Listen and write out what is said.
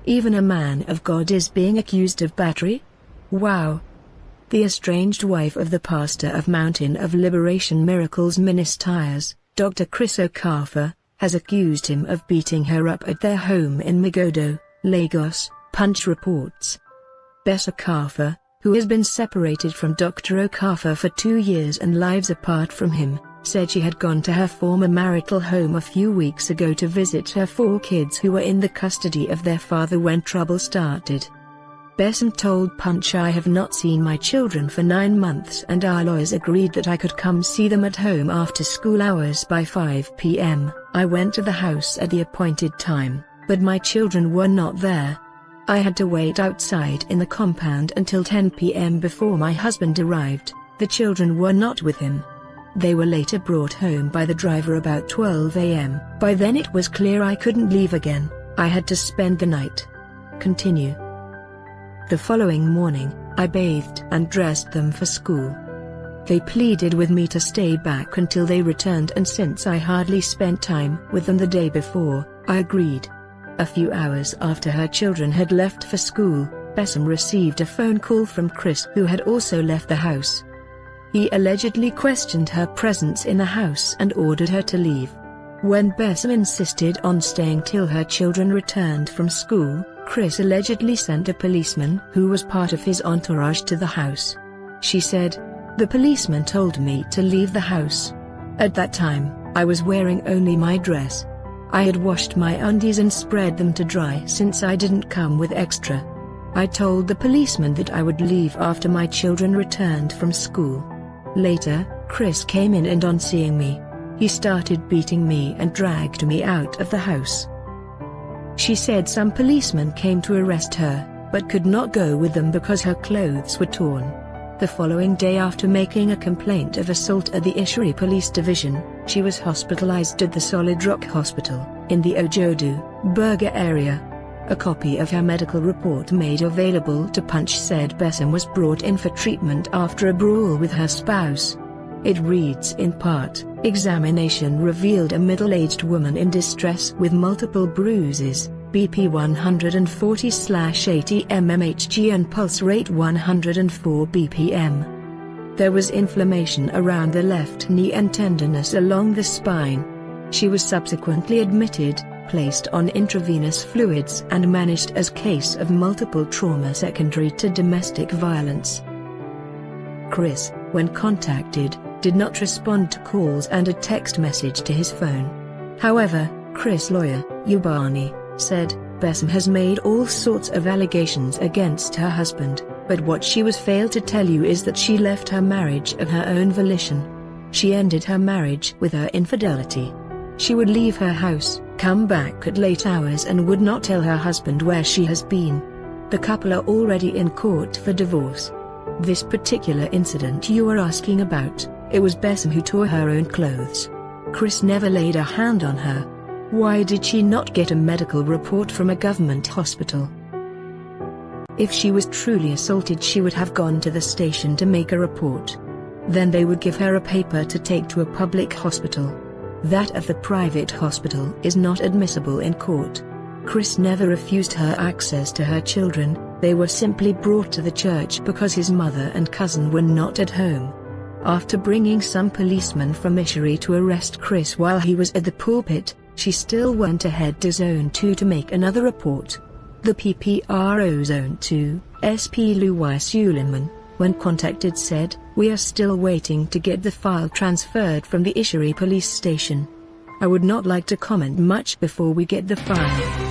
Even a man of God is being accused of battery? Wow. The estranged wife of the pastor of Mountain of Liberation Miracles Ministries, Dr. Chris Okafor, has accused him of beating her up at their home in Magodo, Lagos, Punch reports. Pastor Okafor, who has been separated from Dr. Okafor for 2 years and lives apart from him, said she had gone to her former marital home a few weeks ago to visit her 4 kids who were in the custody of their father when trouble started. Besson told Punch, "I have not seen my children for 9 months and our lawyers agreed that I could come see them at home after school hours by 5 p.m. I went to the house at the appointed time, but my children were not there. I had to wait outside in the compound until 10 p.m. before my husband arrived. The children were not with him. They were later brought home by the driver about 12 a.m. By then it was clear I couldn't leave again. I had to spend the night." Continue. "The following morning, I bathed and dressed them for school. They pleaded with me to stay back until they returned, and since I hardly spent time with them the day before, I agreed." A few hours after her children had left for school, Besson received a phone call from Chris, who had also left the house. He allegedly questioned her presence in the house and ordered her to leave. When Besson insisted on staying till her children returned from school, Chris allegedly sent a policeman who was part of his entourage to the house. She said, "The policeman told me to leave the house. At that time, I was wearing only my dress. I had washed my undies and spread them to dry since I didn't come with extra. I told the policeman that I would leave after my children returned from school. Later, Chris came in and on seeing me, he started beating me and dragged me out of the house." She said some policemen came to arrest her, but could not go with them because her clothes were torn. The following day, after making a complaint of assault at the Ishiri Police Division, she was hospitalized at the Solid Rock Hospital, in the Ojodu, Burger area. A copy of her medical report made available to Punch said Besson was brought in for treatment after a brawl with her spouse. It reads in part, "Examination revealed a middle-aged woman in distress with multiple bruises, BP 140/80 mmHg and pulse rate 104 bpm. There was inflammation around the left knee and tenderness along the spine. She was subsequently admitted, placed on intravenous fluids and managed as case of multiple trauma secondary to domestic violence." Chris, when contacted, did not respond to calls and a text message to his phone. However, Chris' lawyer, Ubani, said, "Besson has made all sorts of allegations against her husband, but what she was failed to tell you is that she left her marriage of her own volition. She ended her marriage with her infidelity. She would leave her house, come back at late hours and would not tell her husband where she has been. The couple are already in court for divorce. This particular incident you are asking about, it was Besson who tore her own clothes. Chris never laid a hand on her. Why did she not get a medical report from a government hospital? If she was truly assaulted, she would have gone to the station to make a report. Then they would give her a paper to take to a public hospital. That of the private hospital is not admissible in court. Chris never refused her access to her children, they were simply brought to the church because his mother and cousin were not at home. After bringing some policemen from Ishiri to arrest Chris while he was at the pulpit, she still went ahead to Zone 2 to make another report. The PPRO Zone 2, SP Louis Suleiman, when contacted said, "We are still waiting to get the file transferred from the Ishiri police station. I would not like to comment much before we get the file."